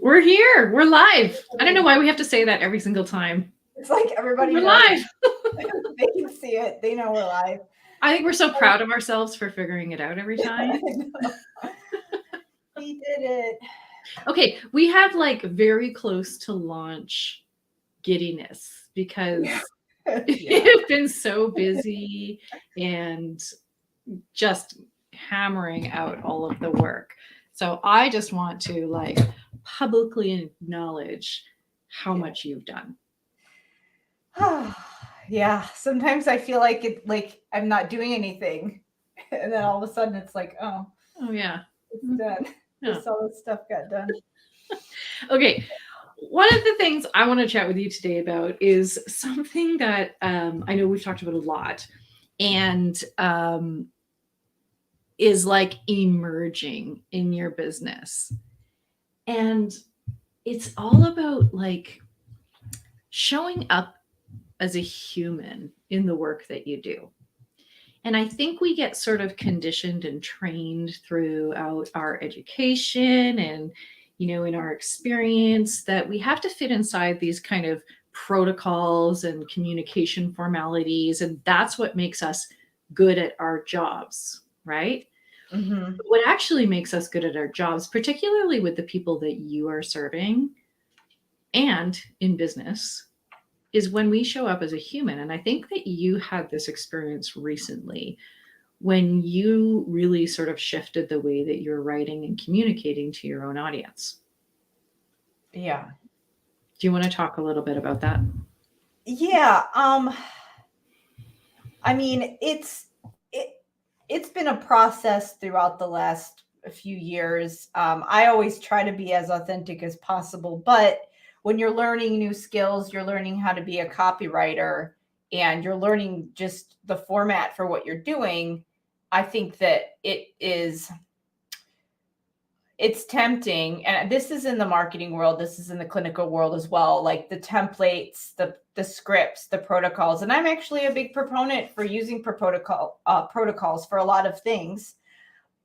We're here. We're live. I don't know why we have to say that every single time. It's like everybody We're knows. live. They can see it. They know we're live. I think we're so proud of ourselves for figuring it out every time. We did it. Okay, we have like very close to launch giddiness because you've been so busy and just hammering out all of the work. So I just want to like publicly acknowledge how much you've done. Yeah, sometimes I feel like I'm not doing anything. And then all of a sudden it's like, oh yeah. It's done. Yeah. Just all this stuff got done. Okay. One of the things I want to chat with you today about is something that I know we've talked about a lot and is like emerging in your business. And it's all about like showing up as a human in the work that you do. And I think we get sort of conditioned and trained throughout our education and, in our experience that we have to fit inside these kind of protocols and communication formalities. And that's what makes us good at our jobs, right? Mm-hmm. What actually makes us good at our jobs, particularly with the people that you are serving and in business, is when we show up as a human. And I think that you had this experience recently when you really sort of shifted the way that you're writing and communicating to your own audience. Yeah. Do you want to talk a little bit about that? Yeah. I mean, it's been a process throughout the last few years. I always try to be as authentic as possible, but when you're learning new skills, you're learning how to be a copywriter and you're learning just the format for what you're doing. I think that it's tempting. And this is in the marketing world. This is in the clinical world as well. Like the templates, the scripts, the protocols. And I'm actually a big proponent for using protocols for a lot of things.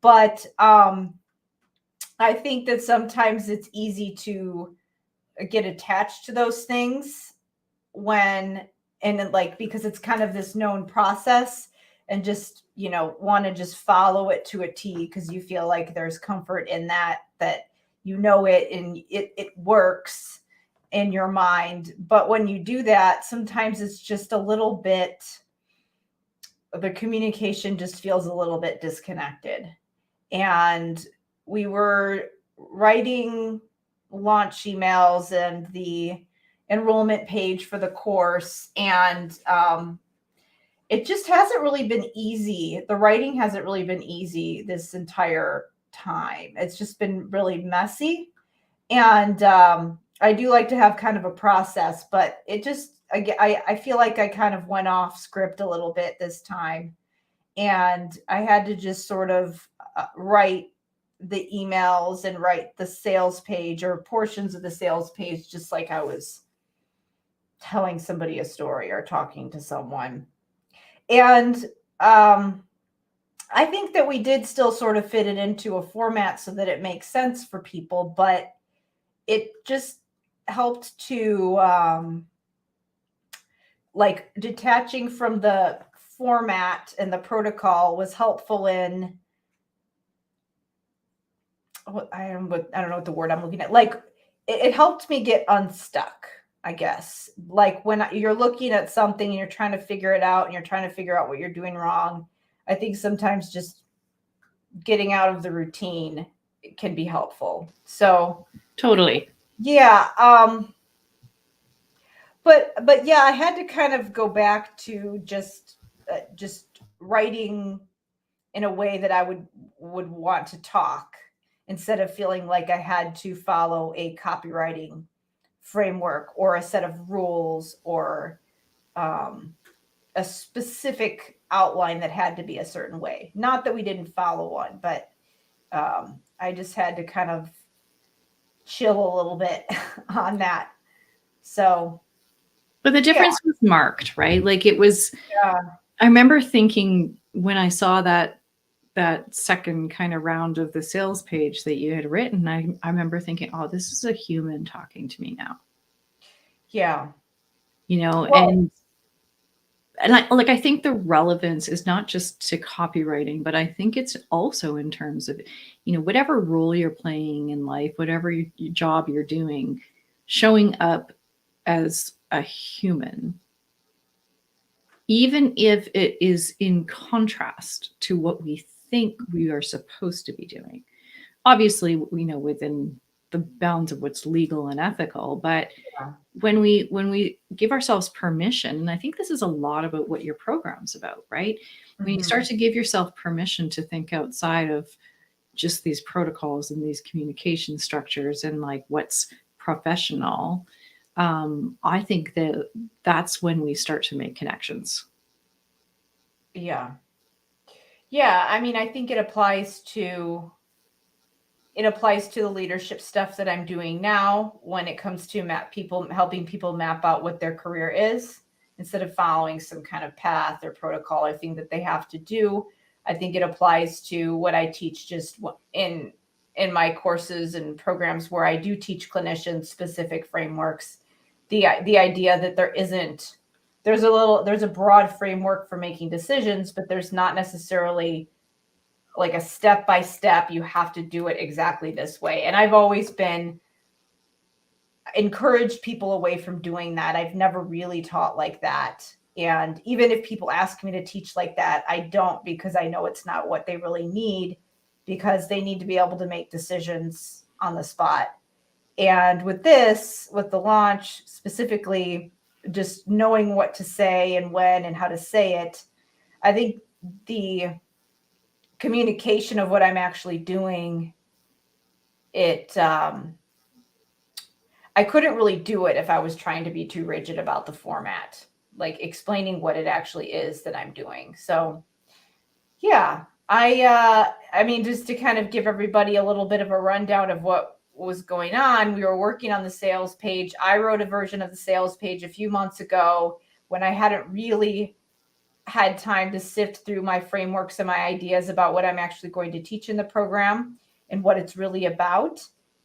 But I think that sometimes it's easy to get attached to those things because it's kind of this known process and just, want to just follow it to a T because you feel like there's comfort in that it and it works in your mind. But when you do that, sometimes it's just a little bit, the communication just feels a little bit disconnected. And we were writing launch emails and the enrollment page for the course. And it just hasn't really been easy. The writing hasn't really been easy this entire time. It's just been really messy. And I do like to have kind of a process, but it just, I feel like I kind of went off script a little bit this time. And I had to just sort of write the emails and write the sales page or portions of the sales page, just like I was telling somebody a story or talking to someone. And I think that we did still sort of fit it into a format so that it makes sense for people, but it just helped to like detaching from the format and the protocol was helpful in I don't know what the word I'm looking at. Like it helped me get unstuck, I guess. Like when you're looking at something and you're trying to figure it out and you're trying to figure out what you're doing wrong, I think sometimes just getting out of the routine can be helpful. So totally. Yeah. But yeah, I had to kind of go back to just writing in a way that I would want to talk instead of feeling like I had to follow a copywriting framework or a set of rules or a specific outline that had to be a certain way. Not that we didn't follow one, but I just had to kind of chill a little bit on that. So, but the difference was marked, right? Like it was, yeah. I remember thinking when I saw that that second kind of round of the sales page that you had written, I remember thinking, oh, this is a human talking to me now, Yeah. you know, Well, and I think the relevance is not just to copywriting, but I think it's also in terms of, whatever role you're playing in life, whatever your job you're doing, showing up as a human, even if it is in contrast to what we think we are supposed to be doing. Obviously, within the bounds of what's legal and ethical, but yeah. when we give ourselves permission, and I think this is a lot about what your program's about, right? When you start Mhm. to give yourself permission to think outside of just these protocols and these communication structures and like what's professional, I think that that's when we start to make connections. Yeah. Yeah. I mean, I think it applies to the leadership stuff that I'm doing now when it comes to helping people map out what their career is instead of following some kind of path or protocol or thing that they have to do. I think it applies to what I teach just in my courses and programs where I do teach clinicians specific frameworks. The idea that there's a broad framework for making decisions, but there's not necessarily like a step by step, you have to do it exactly this way. And I've always been encouraged people away from doing that. I've never really taught like that. And even if people ask me to teach like that, I don't, because I know it's not what they really need, because they need to be able to make decisions on the spot. And with the launch specifically, just knowing what to say and when and how to say it, I think the communication of what I'm actually doing, it I couldn't really do it if I was trying to be too rigid about the format, like explaining what it actually is that I'm doing. So yeah, I mean, just to kind of give everybody a little bit of a rundown of what was going on, we were working on the sales page. I wrote a version of the sales page a few months ago when I hadn't really had time to sift through my frameworks and my ideas about what I'm actually going to teach in the program and what it's really about.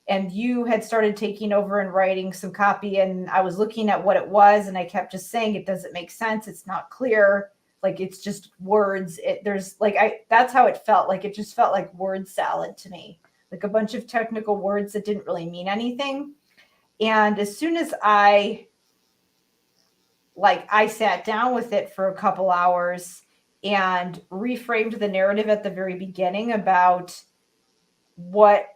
And you had started taking over and writing some copy, and I was looking at what it was, and I kept just saying it doesn't make sense. It's not clear. Like it's just words. That's how it felt. Like it just felt like word salad to me, like a bunch of technical words that didn't really mean anything. And as soon as I sat down with it for a couple hours and reframed the narrative at the very beginning about what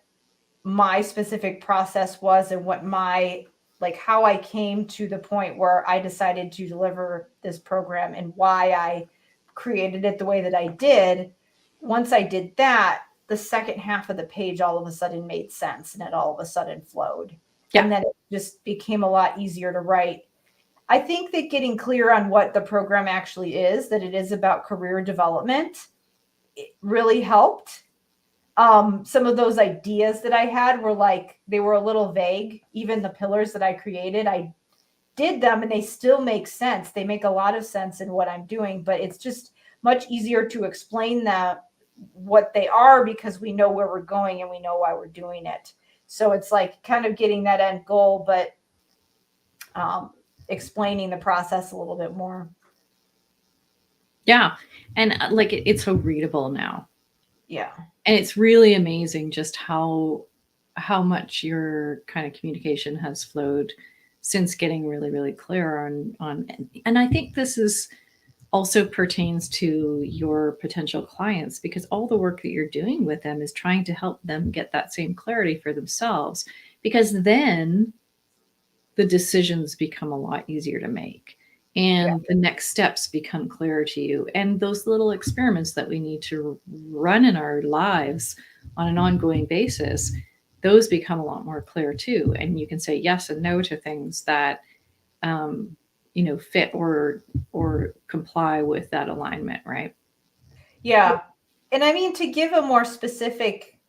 my specific process was and how I came to the point where I decided to deliver this program and why I created it the way that I did. Once I did that, the second half of the page all of a sudden made sense and it all of a sudden flowed. Yeah. And then it just became a lot easier to write. I think that getting clear on what the program actually is, that it is about career development, it really helped. Some of those ideas that I had they were a little vague. Even the pillars that I created, I did them and they still make sense. They make a lot of sense in what I'm doing, but it's just much easier to explain what they are because we know where we're going and we know why we're doing it. So it's like kind of getting that end goal, but explaining the process a little bit more. Yeah. And it's so readable now. Yeah. And it's really amazing just how much your kind of communication has flowed since getting really, really clear on and I think this is also pertains to your potential clients because all the work that you're doing with them is trying to help them get that same clarity for themselves because then the decisions become a lot easier to make Yeah. and the next steps become clearer to you and those little experiments that we need to run in our lives on an ongoing basis, those become a lot more clear too and you can say yes and no to things that um, fit or comply with that alignment, right? Yeah. And I mean, to give a more specific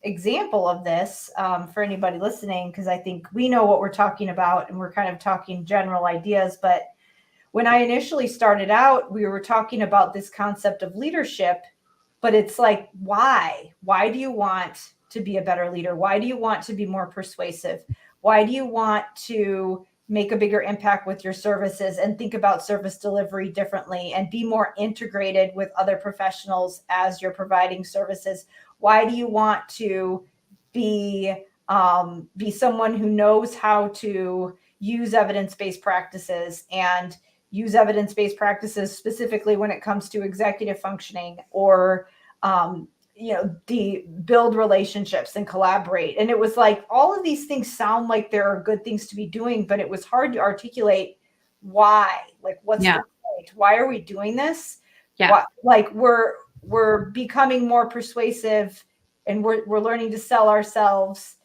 example of this for anybody listening, because I think we know what we're talking about and we're kind of talking general ideas. But when I initially started out, we were talking about this concept of leadership but it's like, why? Why do you want to be a better leader? Why do you want to be more persuasive? Why do you want to make a bigger impact with your services and think about service delivery differently and be more integrated with other professionals as you're providing services? Why do you want to be someone who knows how to use evidence-based practices and use evidence-based practices specifically when it comes to executive functioning, or build relationships and collaborate? And it was like, all of these things sound like there are good things to be doing, but it was hard to articulate why. Like, what's the point? Why are we doing this? Like, we're becoming more persuasive, and we're learning to sell ourselves.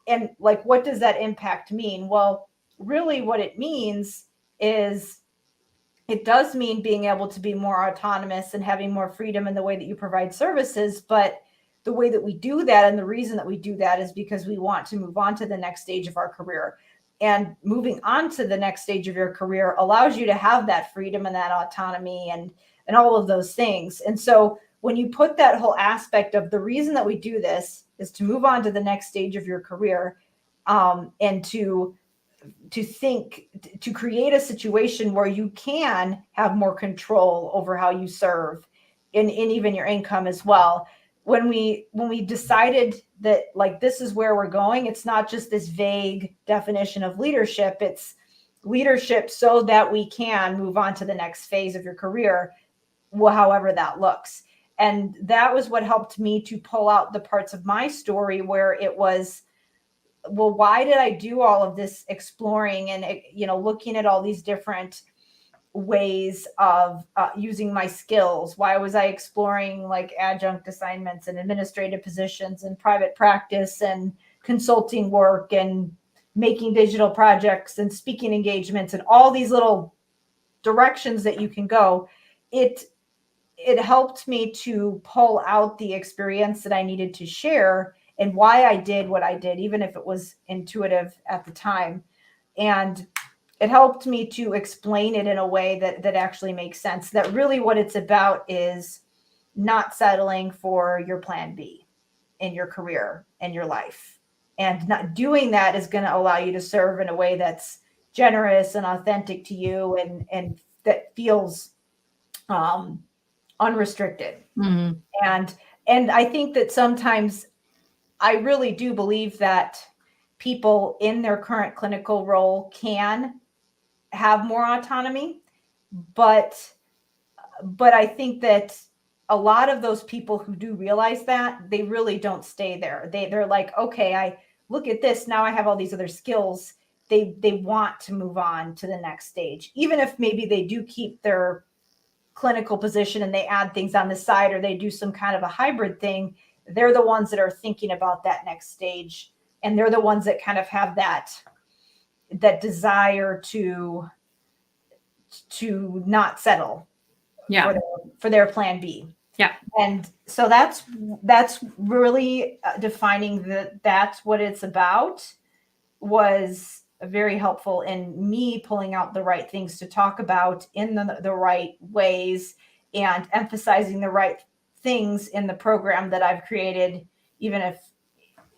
And like, what does that impact mean? Well, really what it means is, it does mean being able to be more autonomous and having more freedom in the way that you provide services. But the way that we do that, and the reason that we do that, is because we want to move on to the next stage of our career. And moving on to the next stage of your career allows you to have that freedom and that autonomy and all of those things. And so when you put that whole aspect of the reason that we do this is to move on to the next stage of your career, and to create a situation where you can have more control over how you serve, in even your income as well. When we decided that, like, this is where we're going, it's not just this vague definition of leadership. It's leadership so that we can move on to the next phase of your career, however that looks. And that was what helped me to pull out the parts of my story where it was, well, why did I do all of this exploring and, looking at all these different ways of using my skills? Why was I exploring like adjunct assignments and administrative positions and private practice and consulting work and making digital projects and speaking engagements and all these little directions that you can go? It helped me to pull out the experience that I needed to share and why I did what I did, even if it was intuitive at the time. And it helped me to explain it in a way that actually makes sense, that really what it's about is not settling for your plan B in your career and your life. And not doing that is going to allow you to serve in a way that's generous and authentic to you, and that feels unrestricted. Mm-hmm. And I think that sometimes, I really do believe that people in their current clinical role can have more autonomy, but I think that a lot of those people who do realize that, they really don't stay there. They're like, okay, I look at this, now I have all these other skills. They want to move on to the next stage, even if maybe they do keep their clinical position and they add things on the side, or they do some kind of a hybrid thing. They're the ones that are thinking about that next stage, and they're the ones that kind of have that desire to not settle for their plan B. Yeah. And so that's really defining that's what it's about, was very helpful in me pulling out the right things to talk about in the right ways, and emphasizing the right things in the program that I've created, even if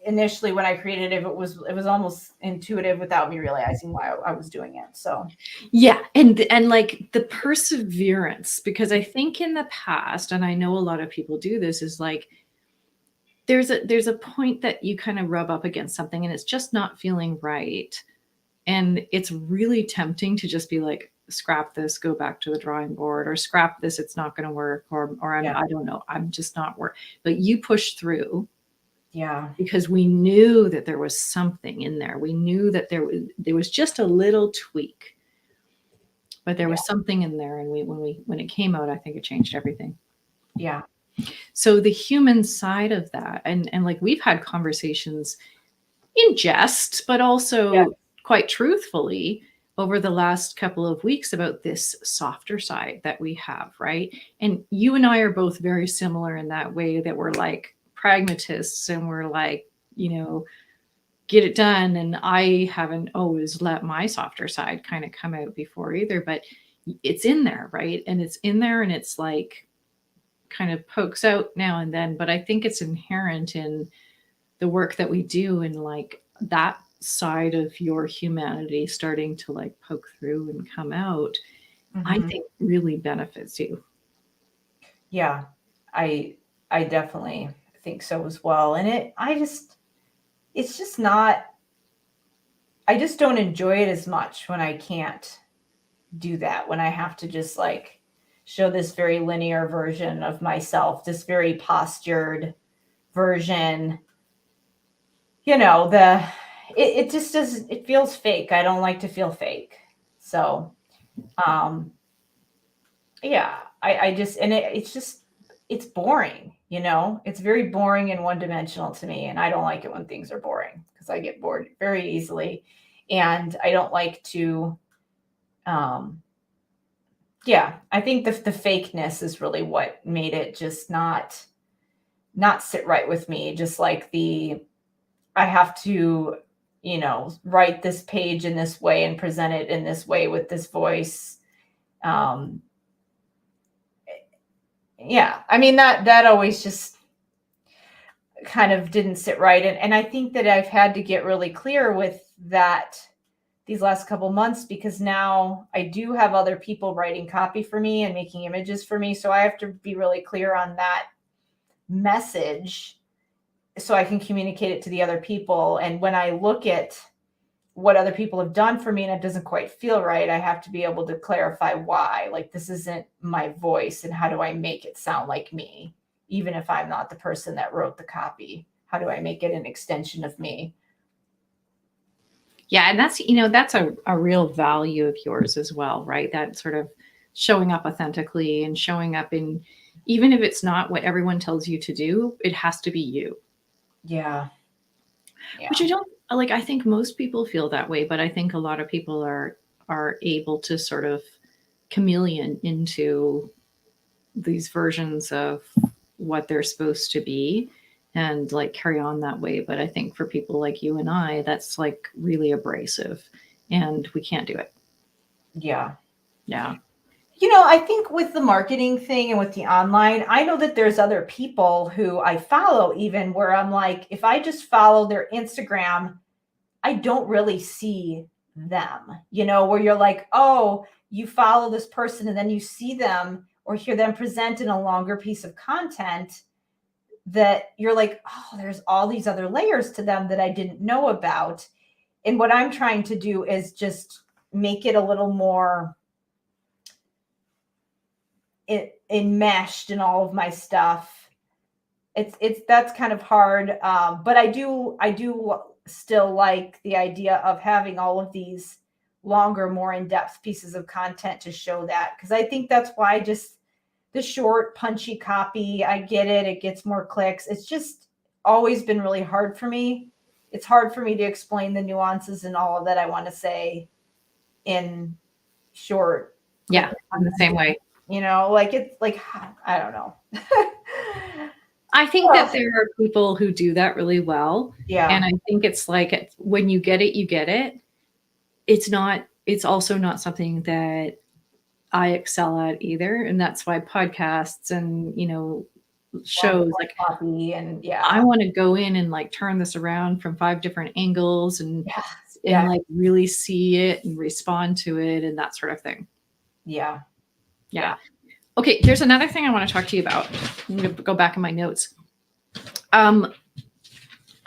initially when I created it, it was almost intuitive without me realizing why I was doing it. So yeah, and like the perseverance, because I think in the past, and I know a lot of people do this, is like there's a point that you kind of rub up against something and it's just not feeling right. And it's really tempting to just be like, scrap this, go back to the drawing board, or scrap this, it's not going to work, or I don't know, I'm just not work. But you push through. Yeah. Because we knew that there was something in there. We knew that there was just a little tweak, but there was something in there. And when it came out, I think it changed everything. Yeah. So the human side of that, and like we've had conversations in jest, but also quite truthfully over the last couple of weeks about this softer side that we have, right? And you and I are both very similar in that way, that we're like pragmatists, and we're like, get it done. And I haven't always let my softer side kind of come out before either, but it's in there, right? And it's in there, and it's like, kind of pokes out now and then, but I think it's inherent in the work that we do, and like that side of your humanity starting to like poke through and come out, I Mhm. think really benefits you. Yeah, I definitely think so as well. And it's just not, I just don't enjoy it as much when I can't do that, when I have to just like show this very linear version of myself, this very postured version. The it just does, it feels fake. I don't like to feel fake. So um yeah, I just, and it's just, it's boring, it's very boring and one dimensional to me. And I don't like it when things are boring because I get bored very easily. And I don't like to, um, yeah, I think the fakeness is really what made it just not sit right with me. Just like I have to, write this page in this way and present it in this way with this voice. Um, yeah, I mean, that always just kind of didn't sit right. And I think that I've had to get really clear with that these last couple months, because now I do have other people writing copy for me and making images for me. So I have to be really clear on that message so I can communicate it to the other people. And when I look at what other people have done for me and it doesn't quite feel right, I have to be able to clarify why. Like, this isn't my voice, and how do I make it sound like me? Even if I'm not the person that wrote the copy, how do I make it an extension of me? Yeah, and that's a real value of yours as well, right? That sort of showing up authentically and showing up in, even if it's not what everyone tells you to do, it has to be you. Yeah. Which I don't like. I think most people feel that way, but I think a lot of people are able to sort of chameleon into these versions of what they're supposed to be and like carry on that way. But I think for people like you and I, that's like really abrasive and we can't do it. Yeah. Yeah. I think with the marketing thing and with the online, I know that there's other people who I follow, even where I'm like, if I just follow their Instagram, I don't really see them, where you're like, oh, you follow this person and then you see them or hear them present in a longer piece of content, that you're like, oh, there's all these other layers to them that I didn't know about. And what I'm trying to do is just make it a little more enmeshed in all of my stuff. It's that's kind of hard, but I do still like the idea of having all of these longer, more in-depth pieces of content to show that, because I think that's why just the short, punchy copy, I get it, it gets more clicks. It's just always been really hard for me. It's hard for me to explain the nuances and all of that I want to say in short, quick Yeah. In the same way. like it's like, I don't know. I think that there are people who do that really well. Yeah. And I think it's like when you get it, you get it. It's also not something that I excel at either. And that's why podcasts and, shows like Copy and I want to go in and like turn this around from 5 different angles and yeah. like really see it and respond to it and that sort of thing. Yeah. Yeah. Okay, here's another thing I want to talk to you about. I'm going to go back in my notes.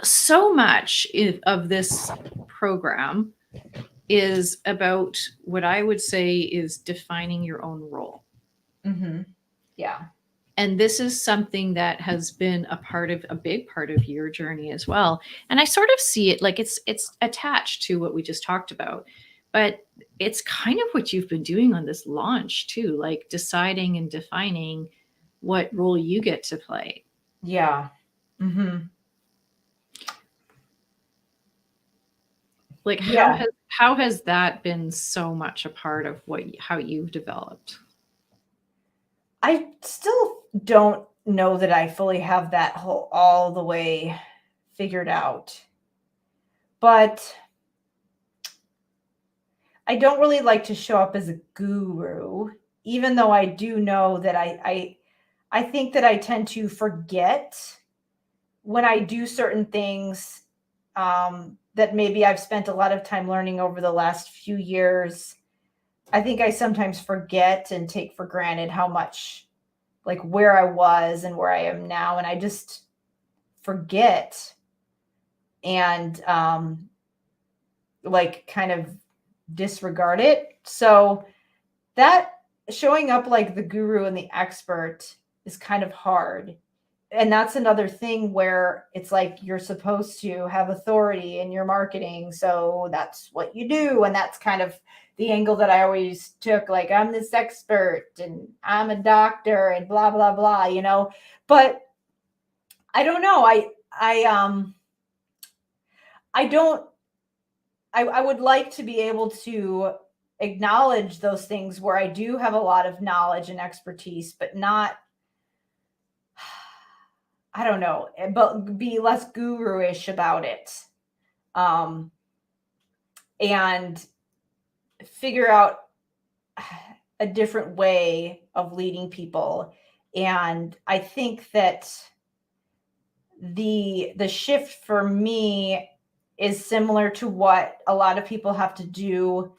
So much of this program is about what I would say is defining your own role. Mm-hmm. Yeah. And this is something that has been a big part of your journey as well. And I sort of see it like it's attached to what we just talked about, but it's kind of what you've been doing on this launch too, like deciding and defining what role you get to play. Yeah. Mm-hmm. Like how has that been so much a part of how you've developed? I still don't know that I fully have that whole all the way figured out, but I don't really like to show up as a guru, even though I do know that I think that I tend to forget when I do certain things that maybe I've spent a lot of time learning over the last few years. I think I sometimes forget and take for granted how much, like, where I was and where I am now. And I just forget and like kind of disregard it. So that showing up like the guru and the expert is kind of hard. And that's another thing where it's like you're supposed to have authority in your marketing. So that's what you do. And that's kind of the angle that I always took, like, I'm this expert and I'm a doctor and blah, blah, blah, you know. But I don't know. I don't, I would like to be able to acknowledge those things where I do have a lot of knowledge and expertise, but not, I don't know, but be less guru-ish about it. And figure out a different way of leading people. And I think that the shift for me is similar to what a lot of people have to do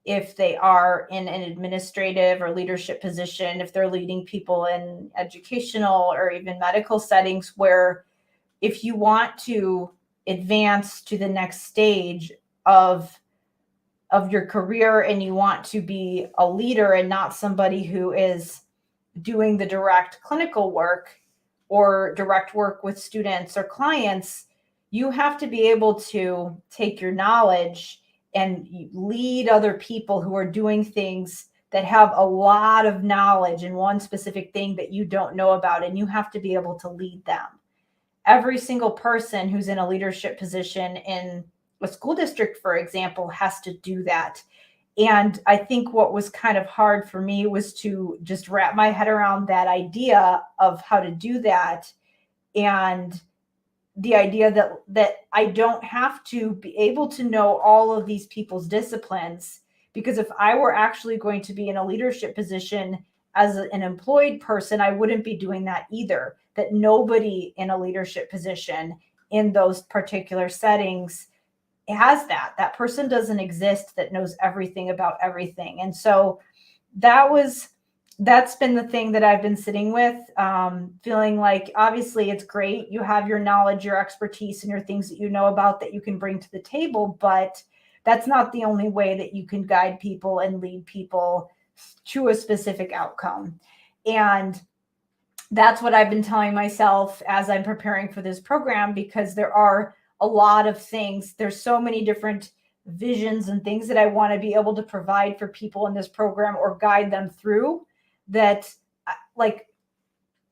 if they are in an administrative or leadership position, if they're leading people in educational or even medical settings, where if you want to advance to the next stage of your career and you want to be a leader and not somebody who is doing the direct clinical work or direct work with students or clients, you have to be able to take your knowledge and lead other people who are doing things that have a lot of knowledge in one specific thing that you don't know about, and you have to be able to lead them. Every single person who's in a leadership position in a school district, for example, has to do that. And I think what was kind of hard for me was to just wrap my head around that idea of how to do that. And the idea that I don't have to be able to know all of these people's disciplines, because if I were actually going to be in a leadership position as an employed person, I wouldn't be doing that either. That nobody in a leadership position in those particular settings has that person doesn't exist that knows everything about everything. And so that's been the thing that I've been sitting with, feeling like obviously it's great. You have your knowledge, your expertise, and your things that you know about that you can bring to the table, but that's not the only way that you can guide people and lead people to a specific outcome. And that's what I've been telling myself as I'm preparing for this program, because there are a lot of things. There's so many different visions and things that I want to be able to provide for people in this program or guide them through, that, like,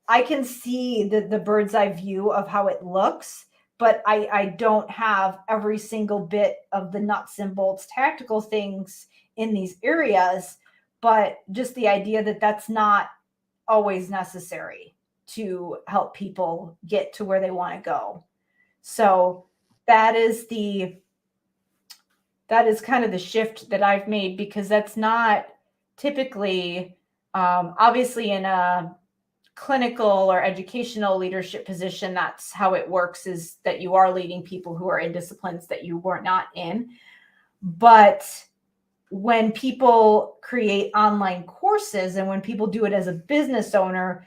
I can see the bird's eye view of how it looks, but I don't have every single bit of the nuts and bolts tactical things in these areas. But just the idea that that's not always necessary to help people get to where they want to go. So that is kind of the shift that I've made, because that's not typically, obviously in a clinical or educational leadership position, that's how it works, is that you are leading people who are in disciplines that you were not in. But when people create online courses and when people do it as a business owner,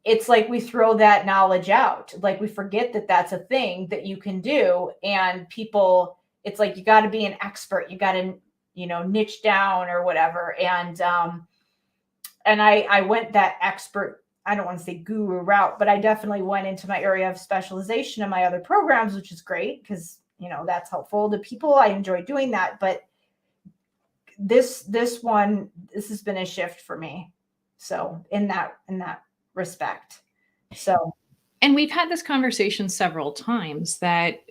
it's like we throw that knowledge out. Like we forget that that's a thing that you can do. And people, it's like, you got to be an expert. You got to, niche down or whatever. And I went that expert, I don't want to say guru route, but I definitely went into my area of specialization in my other programs, which is great because, that's helpful to people. I enjoy doing that. But this has been a shift for me. So in that respect. So, and we've had this conversation several times that,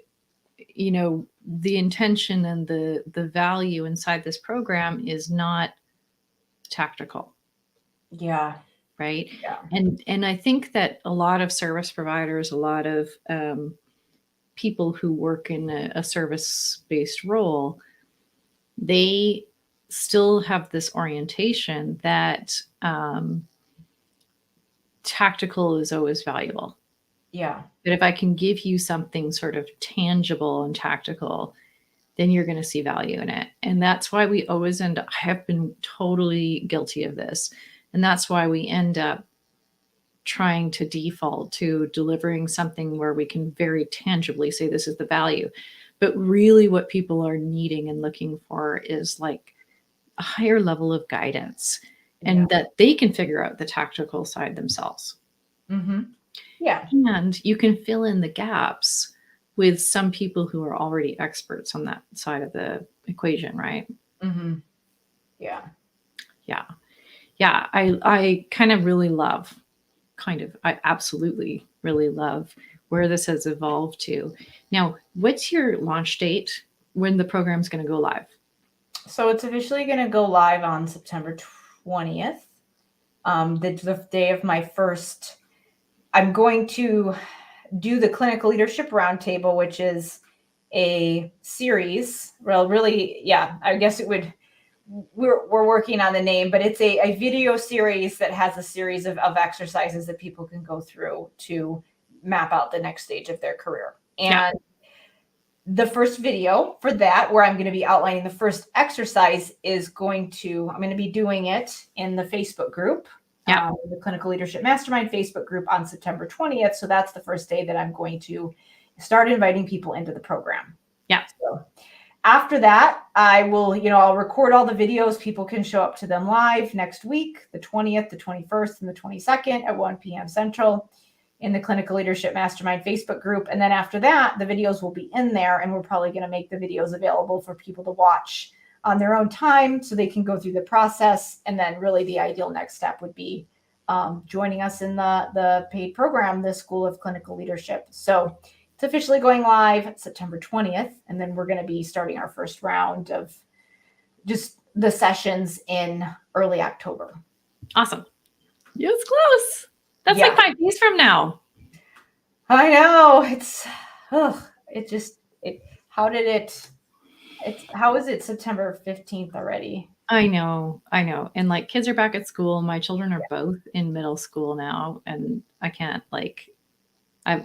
the intention and the value inside this program is not tactical. Yeah. Right. Yeah. And I think that a lot of service providers, a lot of people who work in a service-based role, they still have this orientation that tactical is always valuable. Yeah. But if I can give you something sort of tangible and tactical, then you're going to see value in it. And that's why we always end up, I have been totally guilty of this. And that's why we end up trying to default to delivering something where we can very tangibly say this is the value. But really, what people are needing and looking for is like a higher level of guidance and that they can figure out the tactical side themselves. Mm-hmm. Yeah. And you can fill in the gaps with some people who are already experts on that side of the equation, right? Mm-hmm. Yeah. Yeah. Yeah. I kind of really love, I absolutely really love where this has evolved to. Now, what's your launch date when the program's going to go live? So it's officially going to go live on September 20th. The day of my first, I'm going to do the Clinical Leadership Roundtable, which is a series. Well, really, yeah, I guess it would, we're working on the name, but it's a video series that has a series of exercises that people can go through to map out the next stage of their career. And the first video for that, where I'm going to be outlining the first exercise, I'm going to be doing it in the Facebook group, the Clinical Leadership Mastermind Facebook group on September 20th. So that's the first day that I'm going to start inviting people into the program. Yeah. So after that, I'll record all the videos. People can show up to them live next week, the 20th, the 21st, and the 22nd at 1 p.m. Central in the Clinical Leadership Mastermind Facebook group. And then after that, the videos will be in there, and we're probably going to make the videos available for people to watch on their own time so they can go through the process. And then really the ideal next step would be joining us in the paid program, the School of Clinical Leadership. So it's officially going live September 20th, and then we're going to be starting our first round of just the sessions in early October. Awesome. It's close. That's like 5 days from now. I know. How is it September 15th already? I know. And like kids are back at school. My children are both in middle school now, and I can't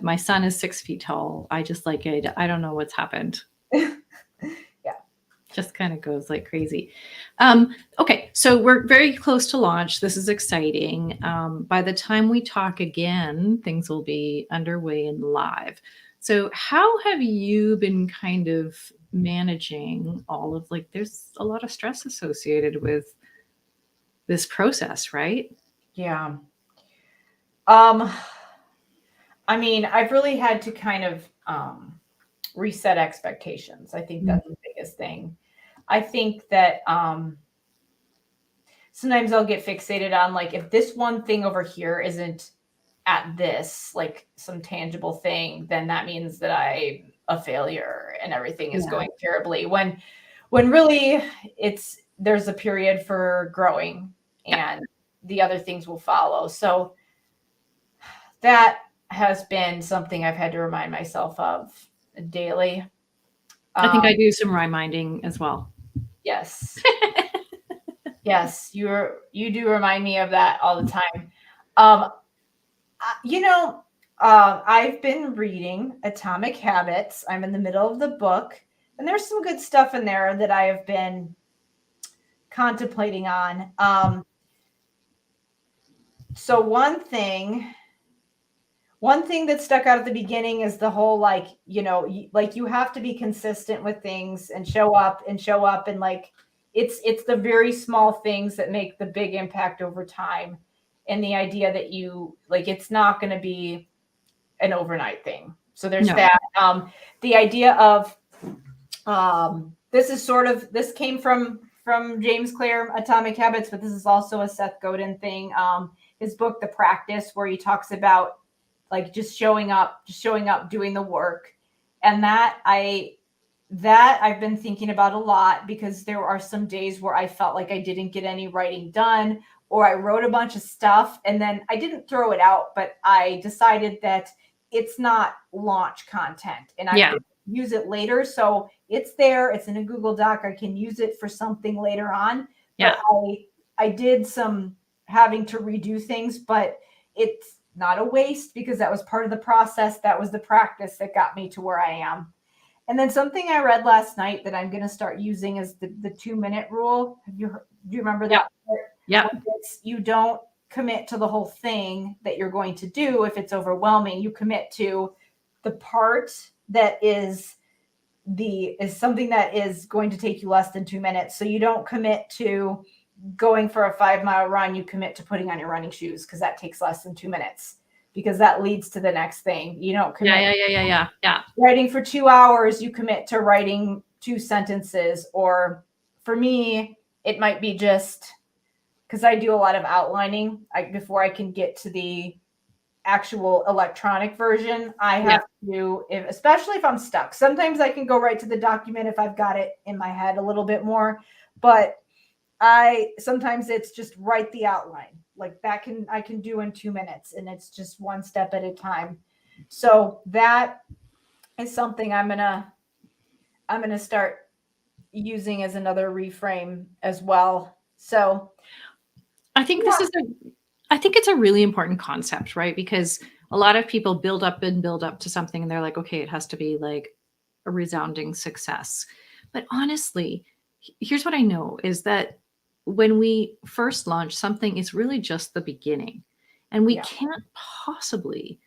my son is 6 feet tall. I just I don't know what's happened. Just kind of goes like crazy. Okay, so we're very close to launch. This is exciting. By the time we talk again, things will be underway and live. So how have you been kind of managing all of there's a lot of stress associated with this process, right? Yeah. I've really had to kind of reset expectations. I think that's the biggest thing. I think that sometimes I'll get fixated on if this one thing over here isn't at this, some tangible thing, then that means that I'm a failure and everything is going terribly. When really there's a period for growing and the other things will follow. So that has been something I've had to remind myself of daily. I think I do some reminding as well. Yes. Yes, you do remind me of that all the time. I've been reading Atomic Habits. I'm in the middle of the book, and there's some good stuff in there that I have been contemplating on. So one thing that stuck out at the beginning is the whole you have to be consistent with things and show up and it's the very small things that make the big impact over time. And the idea that it's not going to be an overnight thing. So there's that. The idea of this came from James Clear, Atomic Habits, but this is also a Seth Godin thing. His book, The Practice, where he talks about just showing up, doing the work. And that I've been thinking about a lot, because there are some days where I felt like I didn't get any writing done, or I wrote a bunch of stuff and then I didn't throw it out, but I decided that it's not launch content and I can use it later. So it's there, it's in a Google Doc. I can use it for something later on. Yeah. But I did some having to redo things, but it's not a waste because that was part of the process. That was the practice that got me to where I am. And then something I read last night that I'm going to start using is the 2-minute rule. Do you remember that? Yeah. You don't commit to the whole thing that you're going to do. If it's overwhelming, you commit to the part that is something that is going to take you less than 2 minutes. So you don't commit to going for a 5-mile run. You commit to putting on your running shoes because that takes less than 2 minutes, because that leads to the next thing. You don't commit. Yeah. Writing for 2 hours, you commit to writing 2 sentences. Or for me, it might be just because I do a lot of outlining before I can get to the actual electronic version. I have to, especially if I'm stuck. Sometimes I can go right to the document if I've got it in my head a little bit more, but sometimes it's just write the outline. Like that I can do in 2 minutes, and it's just one step at a time. So that is something I'm gonna start using as another reframe as well. So I think it's a really important concept, right? Because a lot of people build up to something and they're like, okay, it has to be like a resounding success. But honestly, here's what I know is that when we first launch something, it's really just the beginning. And we can't possibly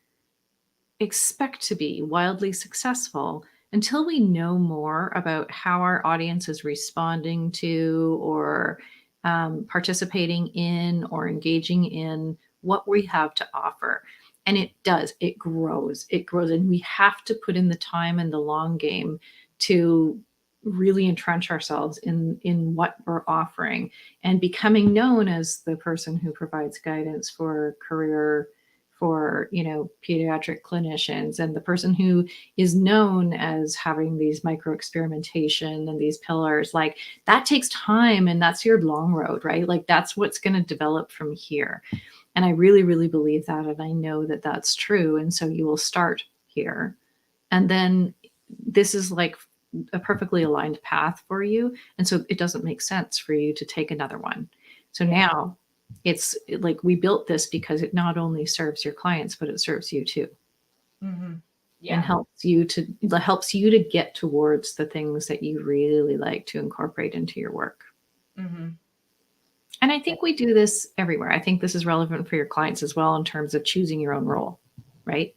expect to be wildly successful until we know more about how our audience is responding to or participating in or engaging in what we have to offer. And it grows, and we have to put in the time and the long game to really entrench ourselves in what we're offering and becoming known as the person who provides guidance for career, for pediatric clinicians, and the person who is known as having these micro experimentation and these pillars. Like that takes time, and that's your long road, right? Like that's what's going to develop from here. And I really, really believe that, and I know that that's true. And so you will start here, and then this is like a perfectly aligned path for you, and so it doesn't make sense for you to take another one. So now it's like we built this because it not only serves your clients, but it serves you too. Mm-hmm. And helps you to get towards the things that you really like to incorporate into your work. Mm-hmm. And I think we do this everywhere. I think this is relevant for your clients as well in terms of choosing your own role, right?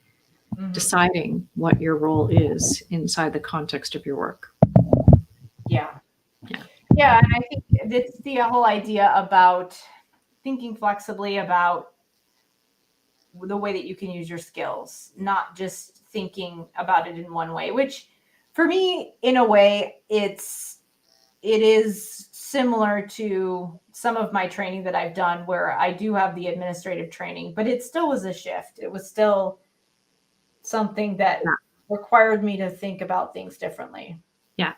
Mm-hmm. Deciding what your role is inside the context of your work. Yeah. And I think it's the whole idea about thinking flexibly about the way that you can use your skills, not just thinking about it in one way, which for me, in a way, it is similar to some of my training that I've done where I do have the administrative training, but it still was a shift. It was still something that required me to think about things differently. Yeah,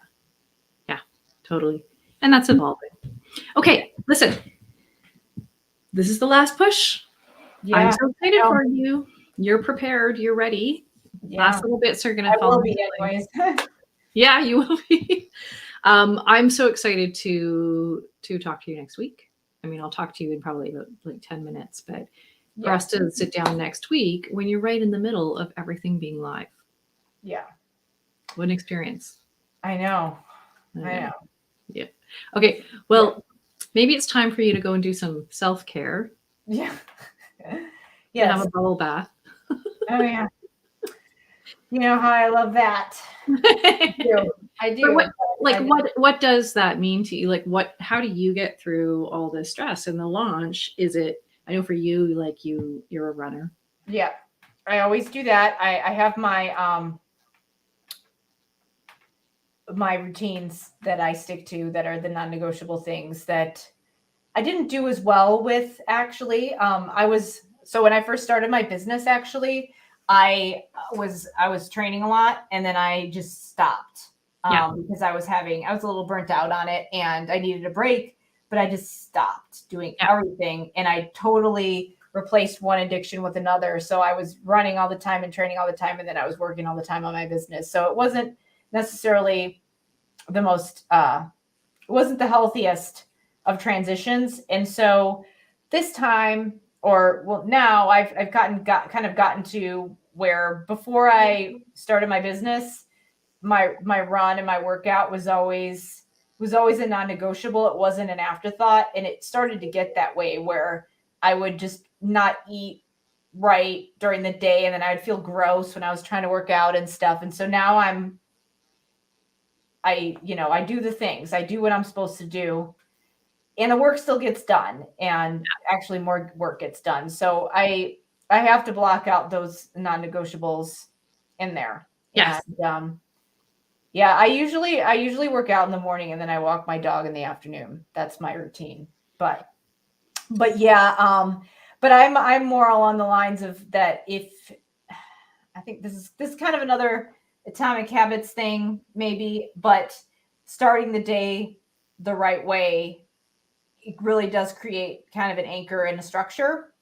totally. And that's evolving. Okay, listen. This is the last push. Yeah, I'm so excited for you. You're prepared. You're ready. Yeah. Last little bits are going to fall. I will be anyways. Yeah, you will be. I'm so excited to talk to you next week. I mean, I'll talk to you in probably about like 10 minutes, but for us to sit down next week when you're right in the middle of everything being live. Yeah. What an experience. I know. Yeah. Okay. Well, maybe it's time for you to go and do some self-care. Yeah. Yeah. Have a bubble bath. Oh yeah. You know how I love that. I do. What does that mean to you? Like how do you get through all this stress in the launch? Is it, I know for you, like you're a runner. Yeah. I always do that. I have my my routines that I stick to that are the non-negotiable things that I didn't do as well with actually. So when I first started my business, actually, I was training a lot, and then I just stopped because I was a little burnt out on it and I needed a break, but I just stopped doing everything, and I totally replaced one addiction with another. So I was running all the time and training all the time, and then I was working all the time on my business. So it wasn't necessarily the most, it wasn't the healthiest of transitions. And so this time, or well, now I've kind of gotten to where before I started my business, my run and my workout was always a non-negotiable. It wasn't an afterthought, and it started to get that way where I would just not eat right during the day, and then I'd feel gross when I was trying to work out and stuff. And so now I do the things, I do what I'm supposed to do, and the work still gets done, and actually more work gets done. So I have to block out those non-negotiables in there. Yes. And yeah, I usually work out in the morning, and then I walk my dog in the afternoon. That's my routine. But yeah, but I'm more along the lines of that. If I think this is kind of another Atomic Habits thing, maybe, but starting the day the right way, it really does create kind of an anchor and a structure.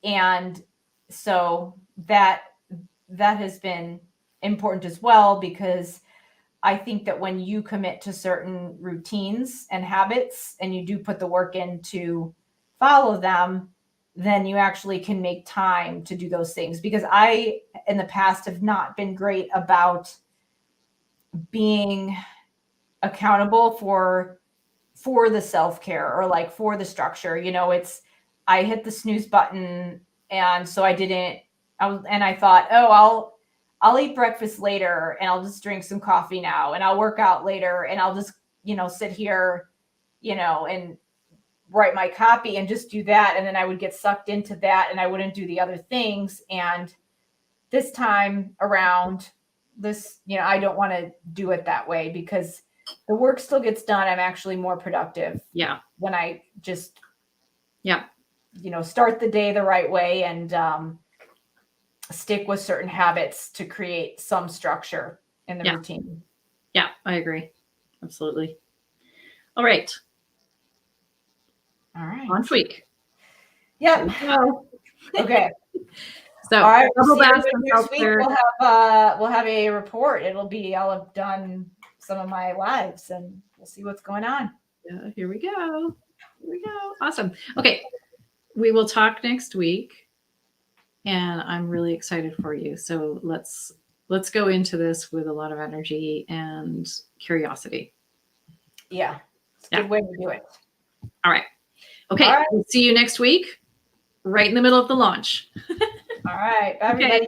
And so that has been important as well, because I think that when you commit to certain routines and habits and you do put the work in to follow them, then you actually can make time to do those things. Because I, in the past, have not been great about being accountable for the self-care, or like for the structure. It's, I hit the snooze button, and so I thought, oh, I'll eat breakfast later, and I'll just drink some coffee now, and I'll work out later, and I'll just, sit here, and write my copy and just do that. And then I would get sucked into that, and I wouldn't do the other things. And this time around, I don't want to do it that way, because the work still gets done. I'm actually more productive. Yeah. When I just, yeah, start the day the right way, and stick with certain habits to create some structure in the routine. Yeah, I agree. Absolutely. All right. Launch week. Yep. Okay. So all right. We'll next week we'll have a report. I'll have done some of my lives, and we'll see what's going on. Yeah, here we go. Awesome. Okay. We will talk next week, and I'm really excited for you. So let's go into this with a lot of energy and curiosity. Yeah. It's a good way to do it. All right. Okay. All right. We'll see you next week, right in the middle of the launch. All right. Bye, everybody.